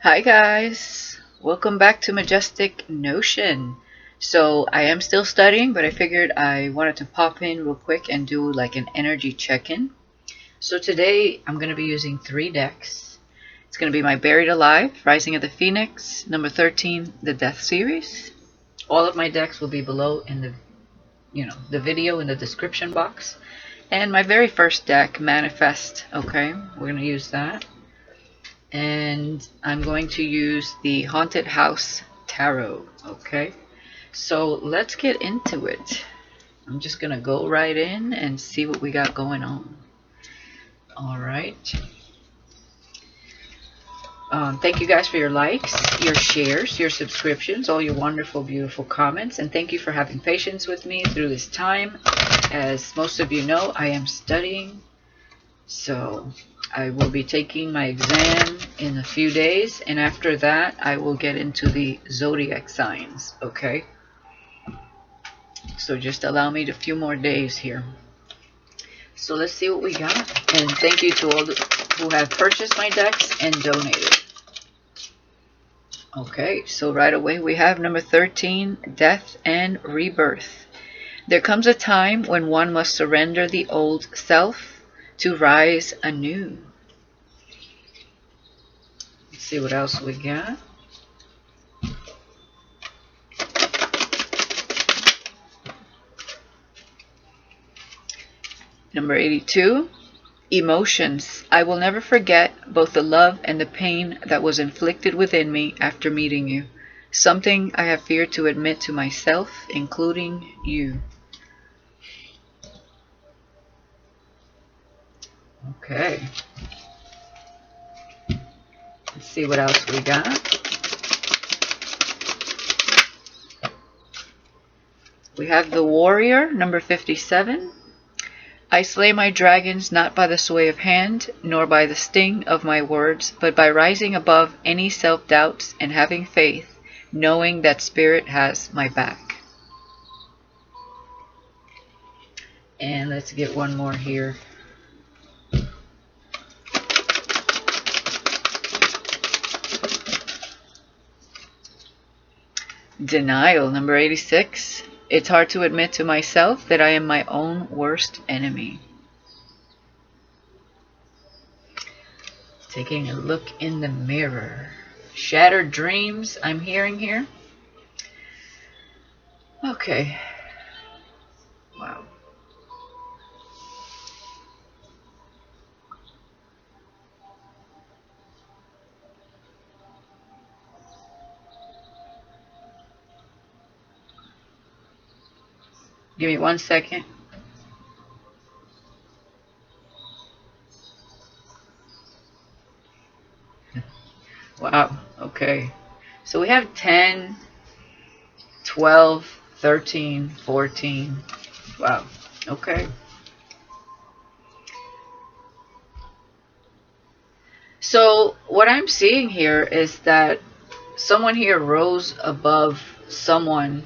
Hi guys, welcome back to Majestic Notion. So I am still studying, but I figured I wanted to pop in real quick and do like an energy check-in. So today I'm going to be using 3 decks. It's going to be my Buried Alive, Rising of the Phoenix, number 13, the Death series. All of my decks will be below in the video in the description box. And my very first deck, Manifest, okay? We're going to use that. And I'm going to use the Haunted House Tarot, okay? So let's get into it. I'm just gonna go right in and see what we got going on. Alright. Thank you guys for your likes, your shares, your subscriptions, all your wonderful, beautiful comments, and thank you for having patience with me through this time. As most of you know, I am studying, so I will be taking my exam in a few days, and after that I will get into the zodiac signs, okay? So just allow me a few more days here. So let's see what we got. And thank you to all who have purchased my decks and donated. Okay, so right away we have number 13, Death and Rebirth. There comes a time when one must surrender the old self to rise anew. Let's see what else we got. Number 82, Emotions. I will never forget both the love and the pain that was inflicted within me after meeting you. Something I have feared to admit to myself, including you. Okay. Let's see what else we got. We have the Warrior, number 57. I slay my dragons not by the sway of hand, nor by the sting of my words, but by rising above any self-doubts and having faith, knowing that Spirit has my back. And let's get one more here. Denial, number 86. It's hard to admit to myself that I am my own worst enemy. Taking a look in the mirror. Shattered dreams, I'm hearing here. Okay. Wow. Give me 1 second. Wow, okay. So we have 10, 12, 13, 14. Wow, okay. So what I'm seeing here is that someone here rose above someone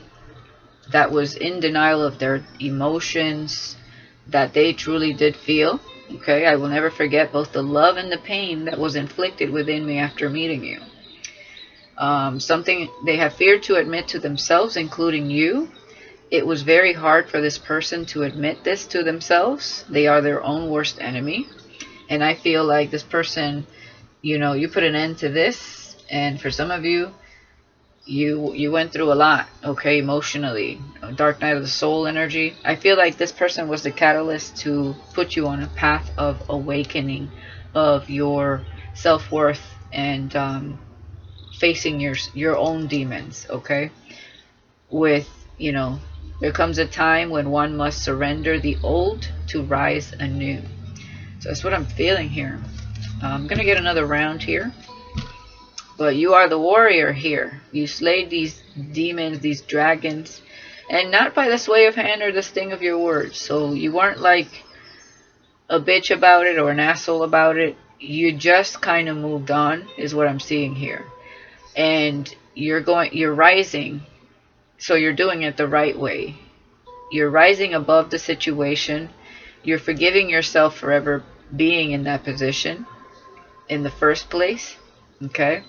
that was in denial of their emotions that they truly did feel. Okay, I will never forget both the love and the pain that was inflicted within me after meeting you. Something they have feared to admit to themselves, including you. It was very hard for this person to admit this to themselves. They are their own worst enemy. And I feel like this person, you put an end to this. And for some of you, you went through a lot, okay, emotionally. Dark night of the soul energy. I feel like this person was the catalyst to put you on a path of awakening of your self-worth and facing your own demons, okay? With, there comes a time when one must surrender the old to rise anew. So that's what I'm feeling here. I'm gonna get another round here. But you are the warrior here. You slayed these demons, these dragons, and not by the sway of hand or the sting of your words. So you weren't like a bitch about it or an asshole about it. You just kind of moved on, is what I'm seeing here. And you're rising. So you're doing it the right way. You're rising above the situation. You're forgiving yourself for ever being in that position in the first place. Okay?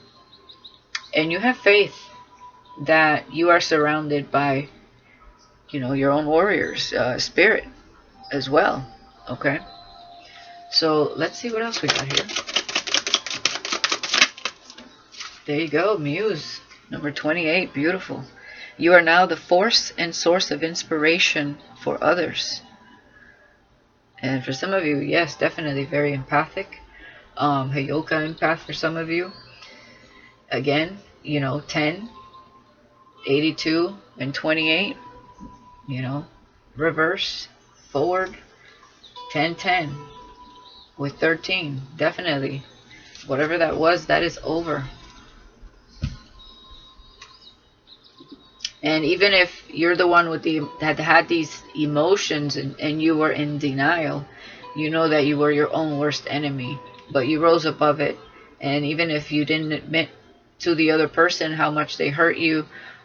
And you have faith that you are surrounded by, your own warriors, spirit as well. Okay. So let's see what else we got here. There you go, Muse. Number 28, beautiful. You are now the force and source of inspiration for others. And for some of you, yes, definitely very empathic. Heyoka empath for some of you. Again, 10, 82, and 28. Reverse, forward, 10, 10. With 13, definitely. Whatever that was, that is over. And even if you're the one with had these emotions and you were in denial, you know that you were your own worst enemy, but you rose above it. And even if you didn't admit to the other person how much they hurt you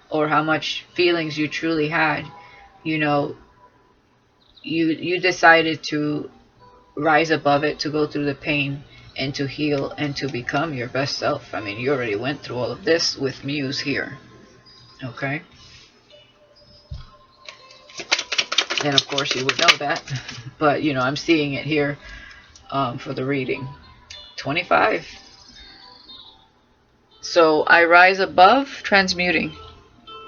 or how much feelings you truly had, you decided to rise above it, to go through the pain and to heal and to become your best self. I mean, you already went through all of this with Muse here. Okay. And of course you would know that, but I'm seeing it here for the reading. 25. So I rise above, transmuting.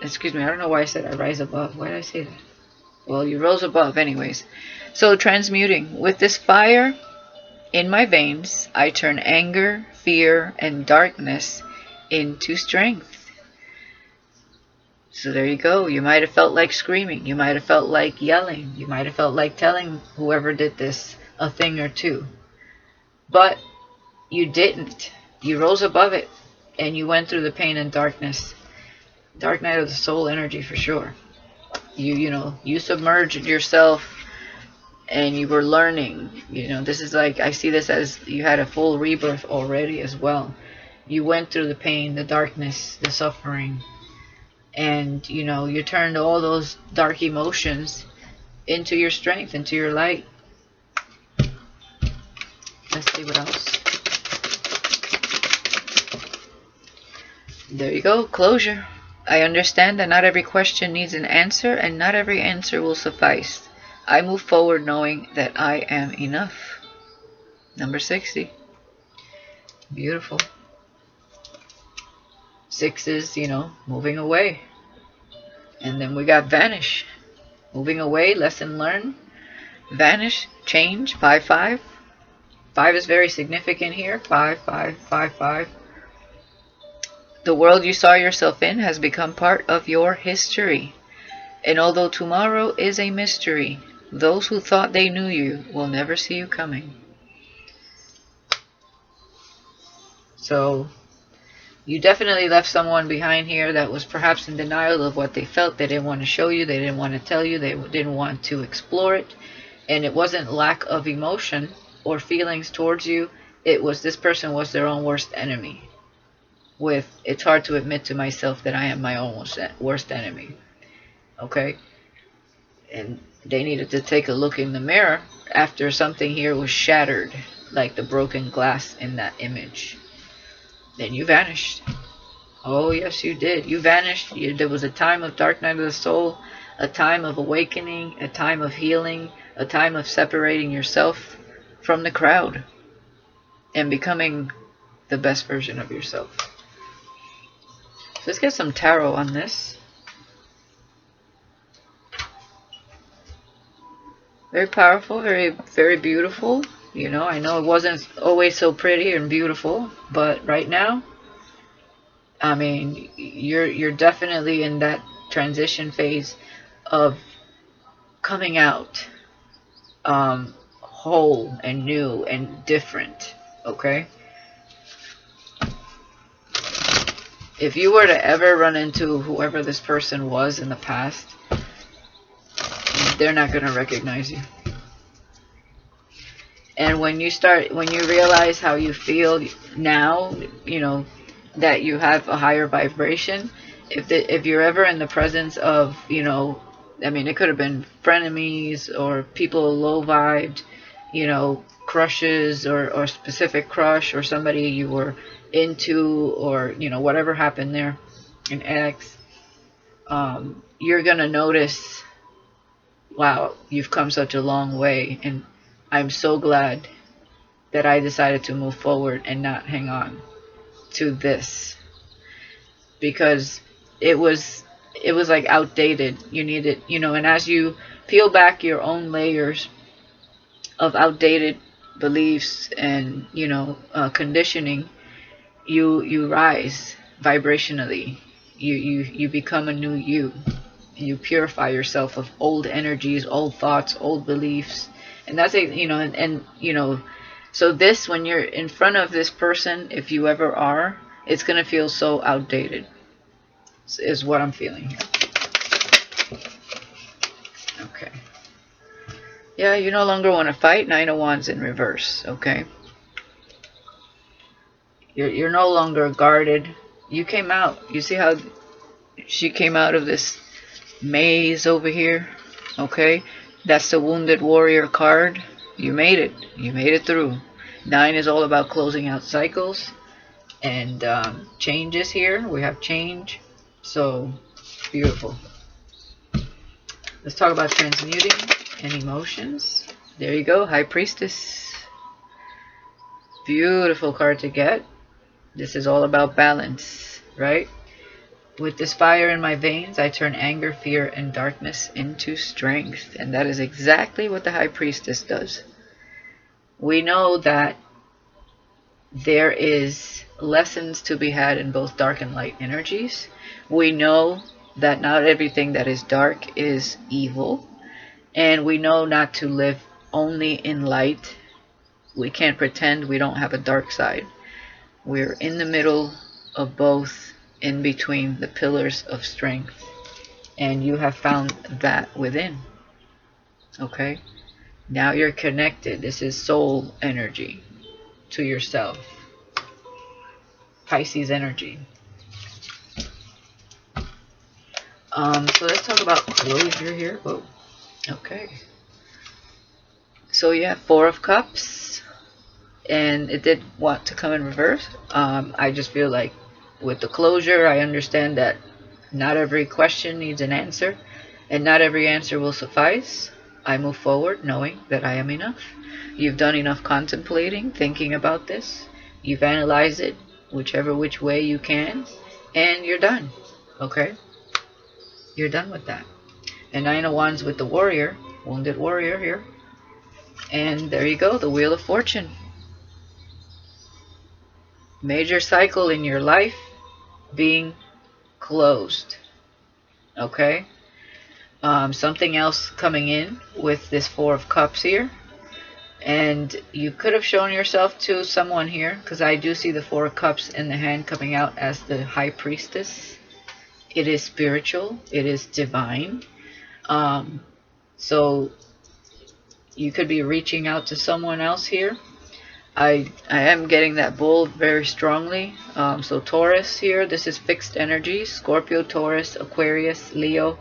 Excuse me, I don't know why I said I rise above. Why did I say that? Well, you rose above anyways. So transmuting. With this fire in my veins, I turn anger, fear, and darkness into strength. So there you go. You might have felt like screaming. You might have felt like yelling. You might have felt like telling whoever did this a thing or two. But you didn't. You rose above it. And you went through the pain and darkness. Dark night of the soul energy for sure. You submerged yourself and you were learning. This is like, I see this as you had a full rebirth already as well. You went through the pain, the darkness, the suffering. And, you turned all those dark emotions into your strength, into your light. Let's see what else. There you go, closure. I understand that not every question needs an answer, and not every answer will suffice. I move forward knowing that I am enough. Number 60. Beautiful. 6 is, moving away. And then we got vanish. Moving away, lesson learned. Vanish, change, 5, 5. 5 is very significant here. 5, 5, 5, 5. The world you saw yourself in has become part of your history. And although tomorrow is a mystery, those who thought they knew you will never see you coming. So you definitely left someone behind here that was perhaps in denial of what they felt. They didn't want to show you. They didn't want to tell you. They didn't want to explore it. And it wasn't lack of emotion or feelings towards you. It was this person was their own worst enemy. It's hard to admit to myself that I am my own worst enemy. Okay? And they needed to take a look in the mirror after something here was shattered, like the broken glass in that image. Then you vanished. Oh, yes, you did. You vanished. There was a time of dark night of the soul, a time of awakening, a time of healing, a time of separating yourself from the crowd and becoming the best version of yourself. So let's get some tarot on this. Very powerful, very, very beautiful. I know it wasn't always so pretty and beautiful, but right now, I mean, you're definitely in that transition phase of coming out whole and new and different, okay? If you were to ever run into whoever this person was in the past, they're not going to recognize you. And when you realize how you feel now, that you have a higher vibration, if you're ever in the presence of, I mean, it could have been frenemies or people low vibed, crushes or specific crush or somebody you were into, or whatever happened there, an ex, you're gonna notice, wow, you've come such a long way, and I'm so glad that I decided to move forward and not hang on to this, because it was like outdated. You needed, and as you peel back your own layers of outdated beliefs and conditioning, you rise vibrationally. You become a new you. You purify yourself of old energies, old thoughts, old beliefs, and that's it. So this, when you're in front of this person, if you ever are, it's gonna feel so outdated. Is what I'm feeling here. Okay. Yeah, you no longer want to fight. Nine of Wands in reverse. Okay. You're no longer guarded. You came out. You see how she came out of this maze over here? Okay. That's the Wounded Warrior card. You made it. You made it through. 9 is all about closing out cycles and changes here. We have change. So beautiful. Let's talk about transmuting and emotions. There you go. High Priestess. Beautiful card to get. This is all about balance, right? With this fire in my veins, I turn anger, fear, and darkness into strength. And that is exactly what the High Priestess does. We know that there is lessons to be had in both dark and light energies. We know that not everything that is dark is evil. And we know not to live only in light. We can't pretend we don't have a dark side. We're in the middle of both, in between the pillars of strength. And you have found that within. Okay? Now you're connected. This is soul energy to yourself. Pisces energy. So let's talk about closure here. Whoa. Okay. So yeah, 4 of Cups. And it did want to come in reverse. I just feel like with the closure, I understand that not every question needs an answer, and not every answer will suffice. I move forward knowing that I am enough. You've done enough contemplating, thinking about this. You've analyzed it which way you can, and you're done. Okay? You're done with that. And 9 of Wands with the Warrior, Wounded Warrior here. And there you go, the Wheel of Fortune. Major cycle in your life being closed. Okay? Something else coming in with this 4 of Cups here. And you could have shown yourself to someone here, because I do see the 4 of Cups in the hand coming out as the High Priestess. It is spiritual. It is divine. So you could be reaching out to someone else here. I am getting that Bull very strongly. So Taurus here, this is fixed energy. Scorpio, Taurus, Aquarius, Leo.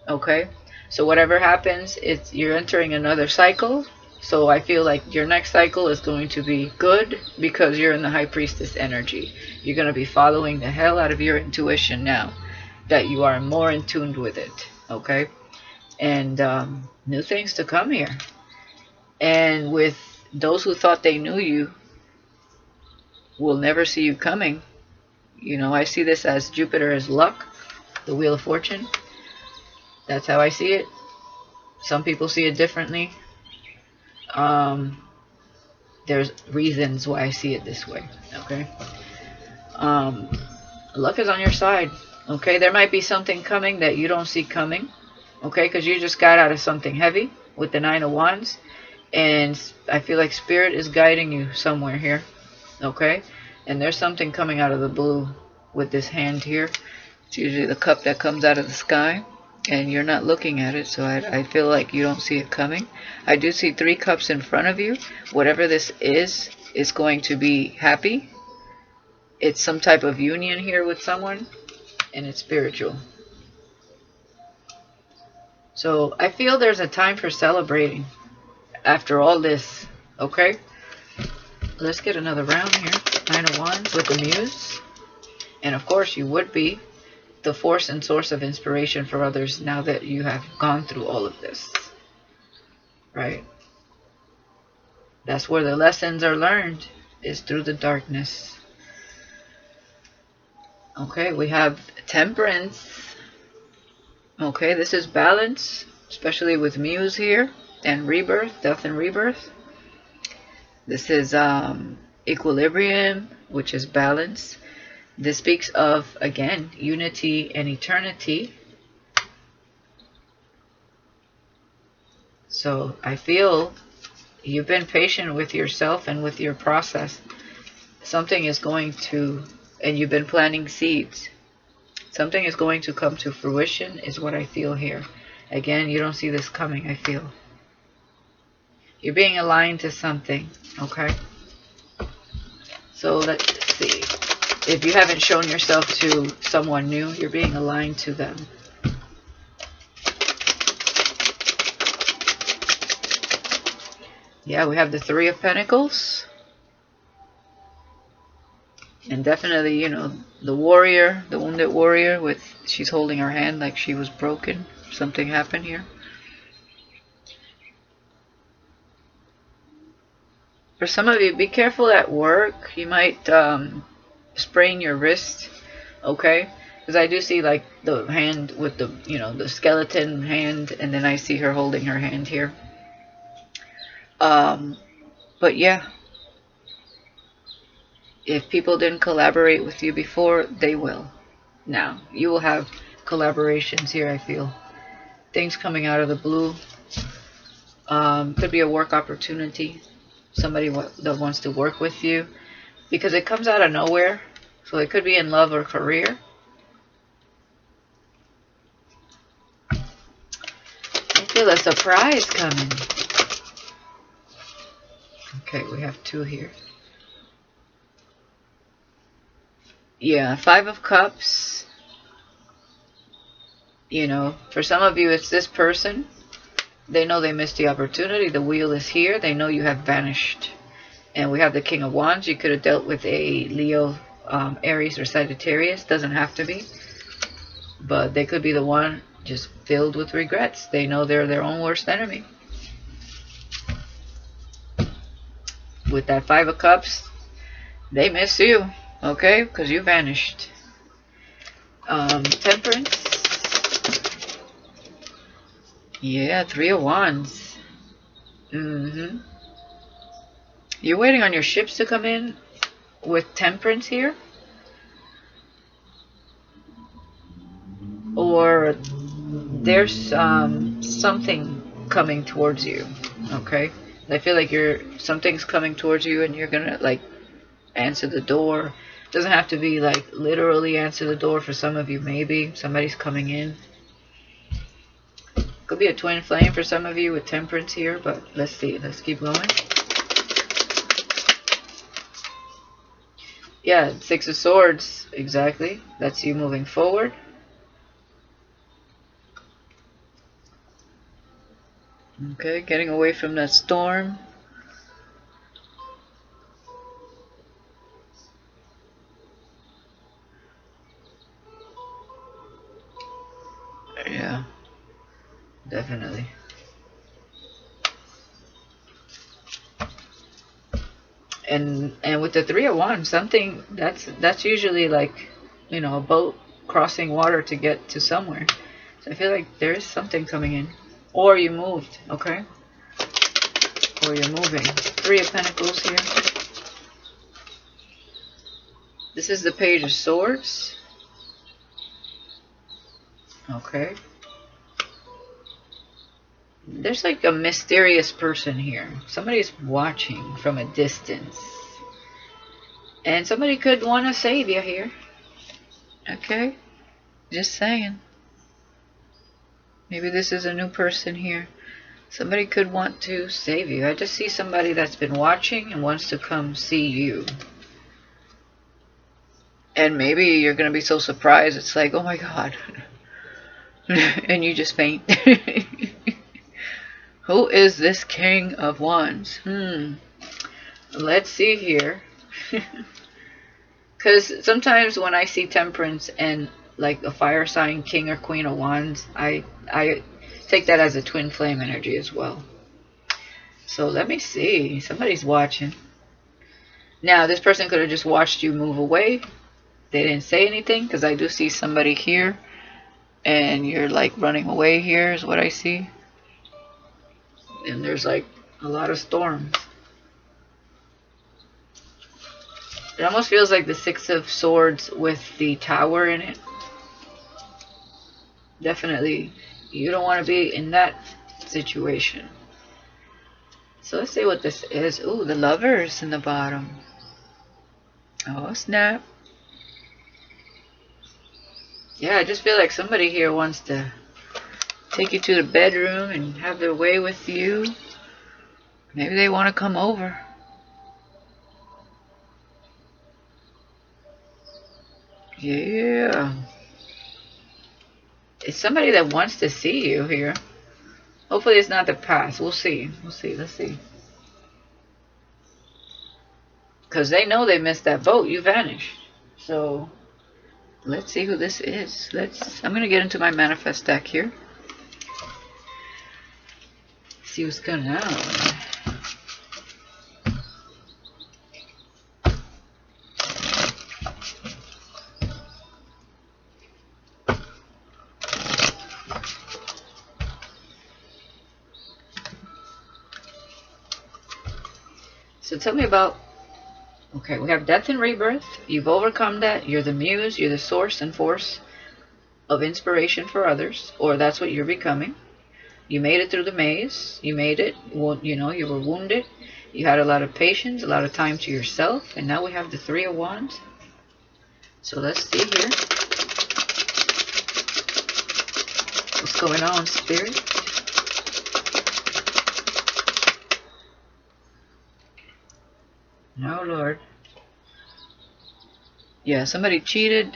Okay, so whatever happens, you're entering another cycle. So I feel like your next cycle is going to be good because you're in the High Priestess energy. You're going to be following the hell out of your intuition now that you are more in tune with it. Okay, and new things to come here. And with those who thought they knew you will never see you coming. I see this as Jupiter as luck, the Wheel of Fortune. That's how I see it. Some people see it differently. There's reasons why I see it this way. Okay. Luck is on your side. Okay. There might be something coming that you don't see coming. Okay. Because you just got out of something heavy with the 9 of Wands. And I feel like Spirit is guiding you somewhere here. Okay. And there's something coming out of the blue with this hand here. It's usually the cup that comes out of the sky. And you're not looking at it, so I feel like you don't see it coming. I do see 3 cups in front of you. Whatever this is going to be happy. It's some type of union here with someone, and it's spiritual. So I feel there's a time for celebrating after all this, okay? Let's get another round here. Nine of Wands with the Muse. And of course you would be the force and source of inspiration for others now that you have gone through all of this. Right? That's where the lessons are learned, is through the darkness. Okay, we have Temperance. Okay, this is balance, especially with Muse here, and rebirth, death and rebirth. This is equilibrium, which is balance. This speaks of, again, unity and eternity. So I feel you've been patient with yourself and with your process. Something is going to, and you've been planting seeds. Something is going to come to fruition is what I feel here. Again, you don't see this coming, I feel. You're being aligned to something, okay? So let's see. If you haven't shown yourself to someone new, you're being aligned to them. Yeah, we have the Three of Pentacles. And definitely, you know, the warrior, the wounded warrior with, she's holding her hand like she was broken. Something happened here. For some of you, be careful at work. You might sprain your wrist, okay? Because I do see like the hand with the, you know, the skeleton hand, and then I see her holding her hand here. But yeah, if people didn't collaborate with you before, they will. Now, you will have collaborations here, I feel. Things coming out of the blue. Could be a work opportunity. Somebody that wants to work with you. Because it comes out of nowhere. So it could be in love or career. I feel a surprise coming. Okay, we have two here. Yeah, Five of Cups. You know, for some of you, it's this person. They know they missed the opportunity. The wheel is here. They know you have vanished. And we have the King of Wands. You could have dealt with a Leo, Aries, or Sagittarius. Doesn't have to be. But they could be the one just filled with regrets. They know they're their own worst enemy. With that Five of Cups, they miss you. Okay? Because you vanished. Temperance. Yeah, Three of Wands. You're waiting on your ships to come in with Temperance here. Or there's something coming towards you. Okay? I feel like something's coming towards you and you're gonna like answer the door. Doesn't have to be like literally answer the door. For some of you, maybe somebody's coming in. Could be a twin flame for some of you with Temperance here, but let's see. Let's keep going. Yeah, Six of Swords. Exactly. That's you moving forward. Okay, getting away from that storm. Yeah, definitely. And with the Three of Wands, something that's usually like, you know, a boat crossing water to get to somewhere. So I feel like there is something coming in. Or you moved, okay? Or you're moving. Three of Pentacles here. This is the Page of Swords. Okay. There's like a mysterious person here. Somebody's watching from a distance. And somebody could want to save you here. Okay? Just saying. Maybe this is a new person here. Somebody could want to save you. I just see somebody that's been watching and wants to come see you. And maybe you're going to be so surprised. It's like, oh my God. And you just faint. Who is this King of Wands? Let's see here. Because sometimes when I see Temperance and like a fire sign, King or Queen of Wands, I take that as a twin flame energy as well. So let me see. Somebody's watching. Now, this person could have just watched you move away. They didn't say anything, because I do see somebody here. And you're like running away here is what I see. And there's like a lot of storms. It almost feels like the Six of Swords with the Tower in it. Definitely, you don't want to be in that situation. So let's see what this is. Ooh, the Lovers in the bottom. Oh, snap. Yeah, I just feel like somebody here wants to take you to the bedroom and have their way with you. Maybe they want to come over. Yeah. It's somebody that wants to see you here. Hopefully it's not the past. We'll see. We'll see. Let's see. Because they know they missed that boat. You vanished. So let's see who this is. I'm going to get into my manifest deck here. See what's going on. So tell me about, okay, we have death and rebirth. You've overcome that. You're the muse. You're the source and force of inspiration for others, or that's what you're becoming. You made it through the maze. You made it. You know, you were wounded. You had a lot of patience, a lot of time to yourself, and now we have the Three of Wands. So let's see here. What's going on, Spirit? No, Lord. Yeah, somebody cheated.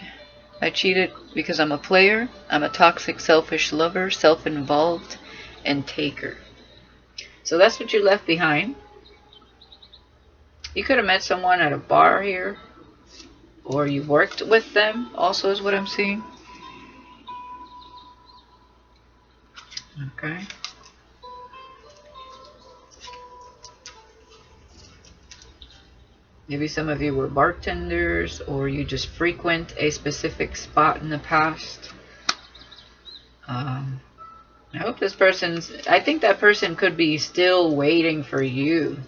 I cheated because I'm a player. I'm a toxic, selfish lover, self-involved, and taker. So that's what you left behind. You could have met someone at a bar here, or you worked with them, also is what I'm seeing. Okay. Maybe some of you were bartenders, or you just frequent a specific spot in the past. I hope this I think that person could be still waiting for you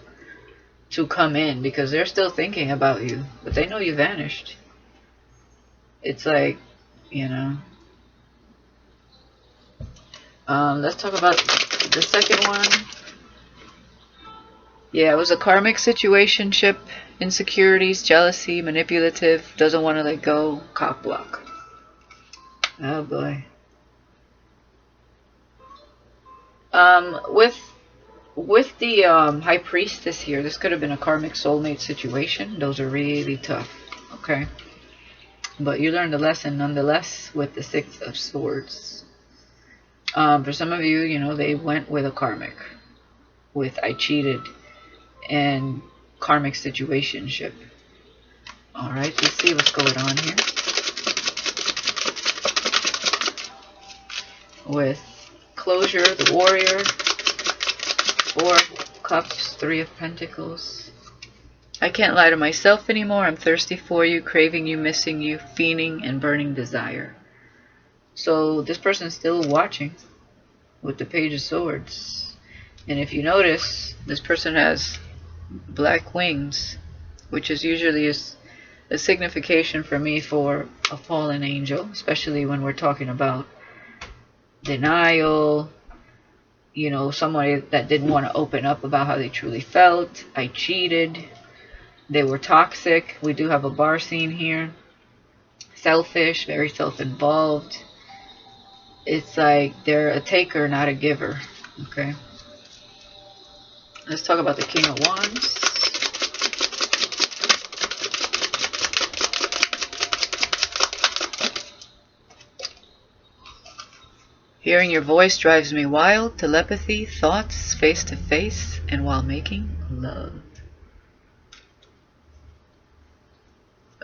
to come in, because they're still thinking about you, but they know you vanished. It's like, you know. Let's talk about the second one. Yeah, it was a karmic situationship. Insecurities, jealousy, manipulative, doesn't want to let go, cock block. Oh boy. With the High Priestess here, this could have been a karmic soulmate situation. Those are really tough. Okay. But you learned a lesson nonetheless with the Six of Swords. For some of you, you know, they went with a karmic. With I cheated and karmic situationship. Alright, let's see what's going on here. With closure, the Warrior, Four of Cups, Three of Pentacles. I can't lie to myself anymore. I'm thirsty for you, craving you, missing you, fiending and burning desire. So this person's still watching with the Page of Swords. And if you notice, this person has black wings, which is usually a signification for me for a fallen angel, especially when we're talking about denial, you know, somebody that didn't want to open up about how they truly felt. I cheated. They were toxic. We do have a bar scene here. Selfish, very self-involved. It's like they're a taker, not a giver. Okay. Let's talk about the King of Wands. Hearing your voice drives me wild. Telepathy, thoughts, face to face, and while making love.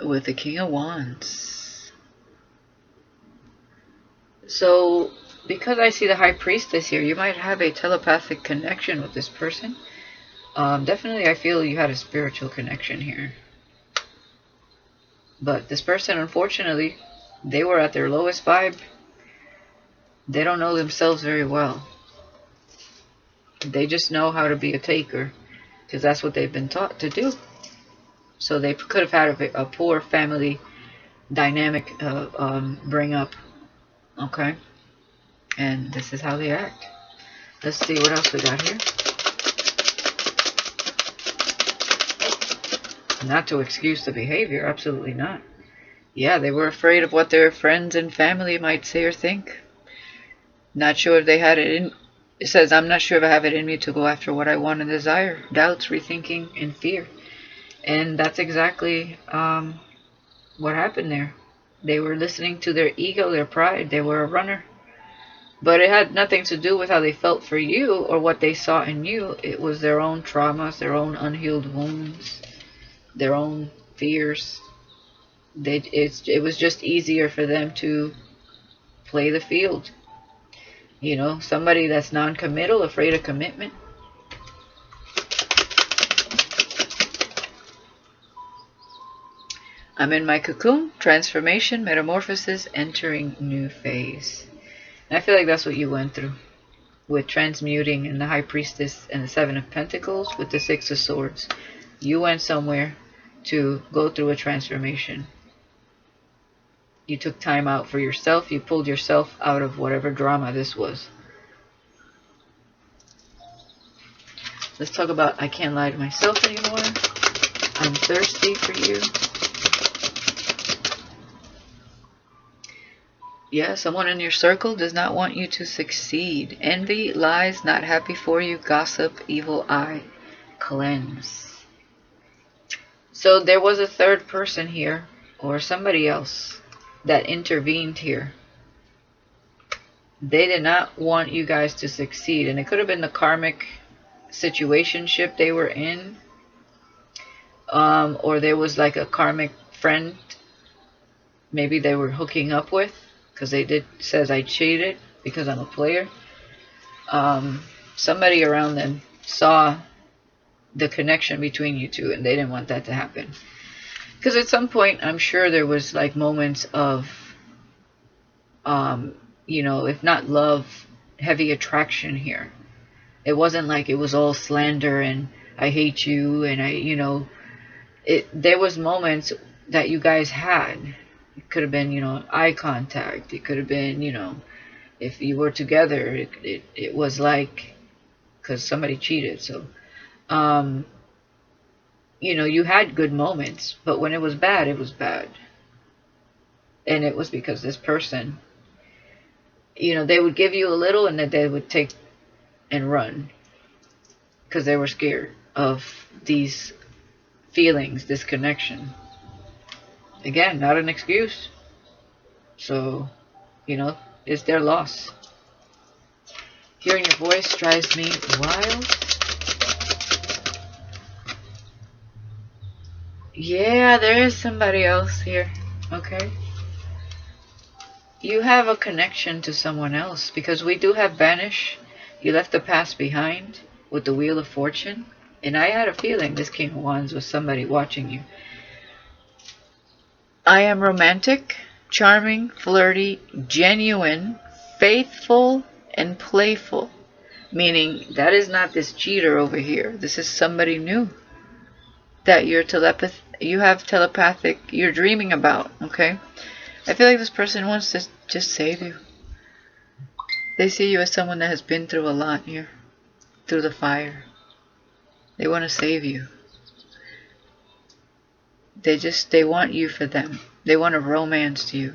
with the King of Wands. So, because I see the High Priestess here, you might have a telepathic connection with this person. Definitely, I feel you had a spiritual connection here. But this person, unfortunately, they were at their lowest vibe. They don't know themselves very well. They just know how to be a taker, because that's what they've been taught to do. So they could have had a poor family dynamic bring up. Okay? And this is how they act. Let's see what else we got here. Not to excuse the behavior, absolutely not. Yeah, they were afraid of what their friends and family might say or think. Not sure if they had it in. It says, I'm not sure if I have it in me to go after what I want and desire. Doubts, rethinking, and fear. And that's exactly what happened there. They were listening to their ego, their pride. They were a runner. But it had nothing to do with how they felt for you or what they saw in you. It was their own traumas, their own unhealed wounds, their own fears. It was just easier for them to play the field. You know, somebody that's non-committal, afraid of commitment. I'm in my cocoon, transformation, metamorphosis, entering new phase. And I feel like that's what you went through with transmuting and the High Priestess and the Seven of Pentacles with the Six of Swords. You went somewhere to go through a transformation. You took time out for yourself. You pulled yourself out of whatever drama this was. Let's talk about I can't lie to myself anymore. I'm thirsty for you. Yeah, someone in your circle does not want you to succeed. Envy, lies, not happy for you, gossip, evil eye, cleanse. So there was a third person here, or somebody else, that intervened here. They did not want you guys to succeed. And it could have been the karmic situationship they were in. Or there was like a karmic friend maybe they were hooking up with. Because says I cheated because I'm a player. Somebody around them saw the connection between you two, and they didn't want that to happen. Because at some point, I'm sure there was like moments of, you know, if not love, heavy attraction here. It wasn't like it was all slander and I hate you and there was moments that you guys had. It could have been, you know, eye contact. It could have been, you know, if you were together, it was like, because somebody cheated. So, you know, you had good moments, but when it was bad, it was bad. And it was because this person, you know, they would give you a little and then they would take and run. Because they were scared of these feelings, this connection. Again, not an excuse. So, you know, it's their loss. Hearing your voice drives me wild. Yeah, there is somebody else here. Okay. You have a connection to someone else because we do have banish. You left the past behind with the Wheel of Fortune. And I had a feeling this King of Wands was somebody watching you. I am romantic, charming, flirty, genuine, faithful, and playful. Meaning that is not this cheater over here. This is somebody new that you're you're dreaming about, okay? I feel like this person wants to just save you. They see you as someone that has been through a lot here, through the fire. They want to save you. They want you for them. They want to romance you.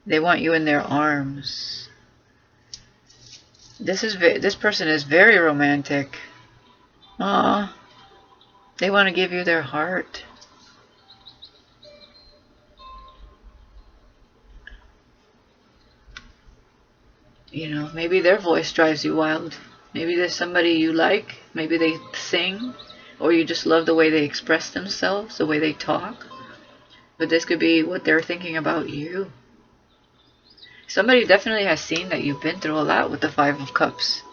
They want you in their arms. This person is very romantic. Aww. They want to give you their heart. You know, maybe their voice drives you wild. Maybe there's somebody you like. Maybe they sing. Or you just love the way they express themselves, the way they talk. But this could be what they're thinking about you. Somebody definitely has seen that you've been through a lot with the Five of Cups.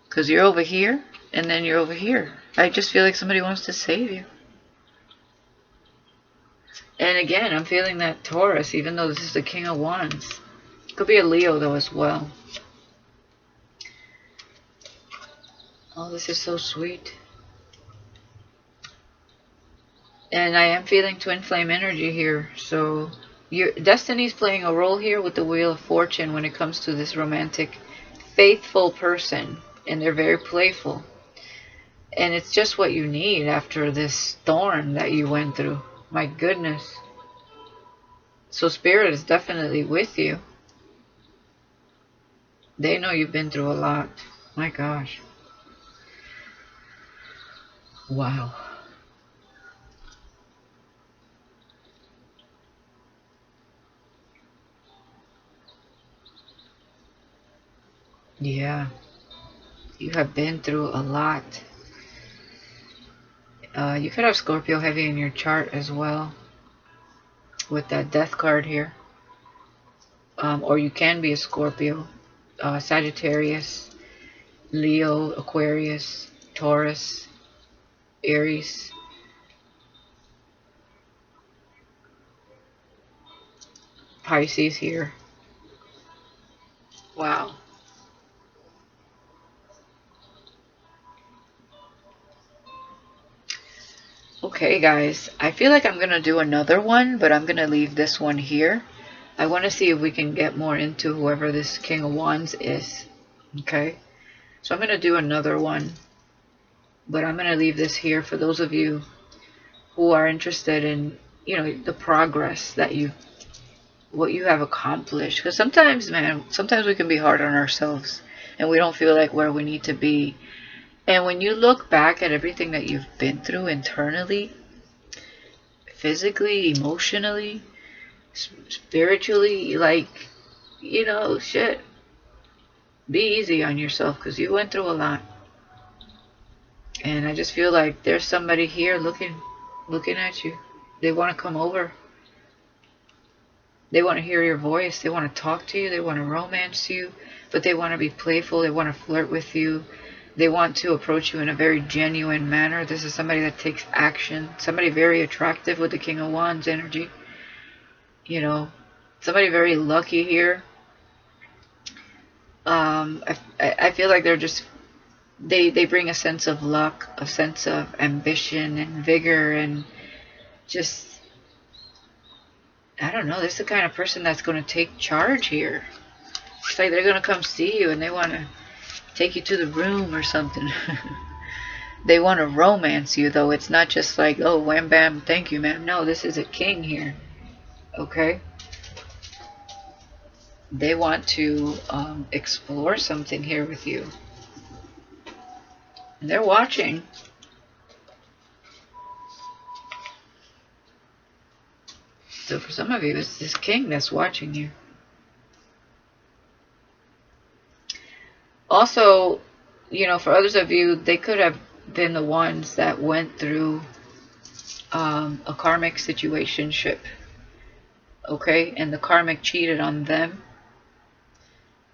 Because you're over here, and then you're over here. I just feel like somebody wants to save you. And again, I'm feeling that Taurus, even though this is the King of Wands. Could be a Leo, though, as well. Oh, this is so sweet. And I am feeling twin flame energy here. So your destiny's playing a role here with the Wheel of Fortune when it comes to this romantic, faithful person. And they're very playful. And it's just what you need after this storm that you went through. My goodness. So Spirit is definitely with you. They know you've been through a lot. My gosh. Wow. Yeah. You have been through a lot. You could have Scorpio heavy in your chart as well. With that death card here. Or you can be a Scorpio. Sagittarius, Leo, Aquarius, Taurus, Aries. Pisces here. Wow. Okay, guys. I feel like I'm going to do another one, but I'm going to leave this one here. I want to see if we can get more into whoever this King of Wands is. Okay? So I'm going to do another one. But I'm going to leave this here for those of you who are interested in, you know, the progress that what you have accomplished. Because sometimes, man, sometimes we can be hard on ourselves. And we don't feel like where we need to be. And when you look back at everything that you've been through internally, physically, emotionally, spiritually, like, you know, shit. Be easy on yourself because you went through a lot. And I just feel like there's somebody here looking at you. They want to come over. They want to hear your voice. They want to talk to you. They want to romance you. But they want to be playful. They want to flirt with you. They want to approach you in a very genuine manner. This is somebody that takes action. Somebody very attractive with the King of Wands energy. You know, somebody very lucky here. I feel like they're just, they bring a sense of luck, a sense of ambition and vigor and just, I don't know, this is the kind of person that's going to take charge here. It's like they're going to come see you and they want to take you to the room or something. They want to romance you, though. It's not just like, oh, wham, bam, thank you, ma'am. No, this is a king here. Okay? They want to explore something here with you. And they're watching. So for some of you, it's this king that's watching you. Also, you know, for others of you, they could have been the ones that went through a karmic situationship. Okay? And the karmic cheated on them.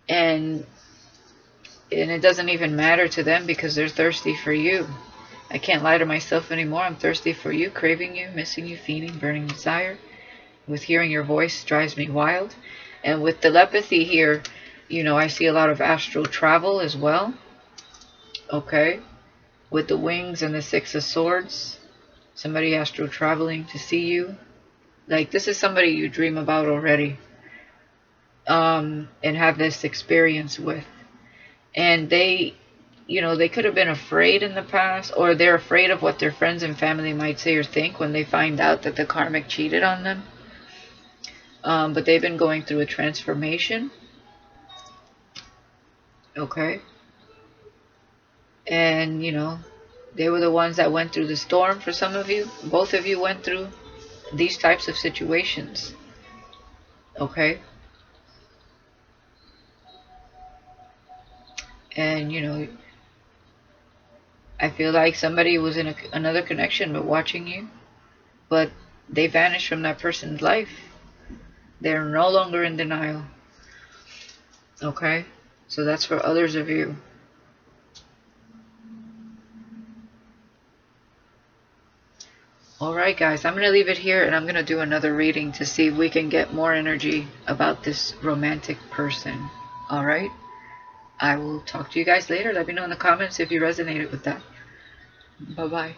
And it doesn't even matter to them because they're thirsty for you. I can't lie to myself anymore. I'm thirsty for you, craving you, missing you, fiending, burning desire. With hearing your voice drives me wild. And with telepathy here, you know, I see a lot of astral travel as well. Okay. With the wings and the Six of Swords. Somebody astral traveling to see you. Like, this is somebody you dream about already. And have this experience with. And they, you know, they could have been afraid in the past, or they're afraid of what their friends and family might say or think when they find out that the karmic cheated on them. But they've been going through a transformation. Okay. And, you know, they were the ones that went through the storm for some of you. Both of you went through these types of situations. Okay. And, you know, I feel like somebody was in another connection but watching you. But They vanish from that person's life. They're no longer in denial. Okay? So that's for others of you. Alright guys, I'm going to leave it here and I'm going to do another reading to see if we can get more energy about this romantic person. Alright? I will talk to you guys later. Let me know in the comments if you resonated with that. Bye-bye.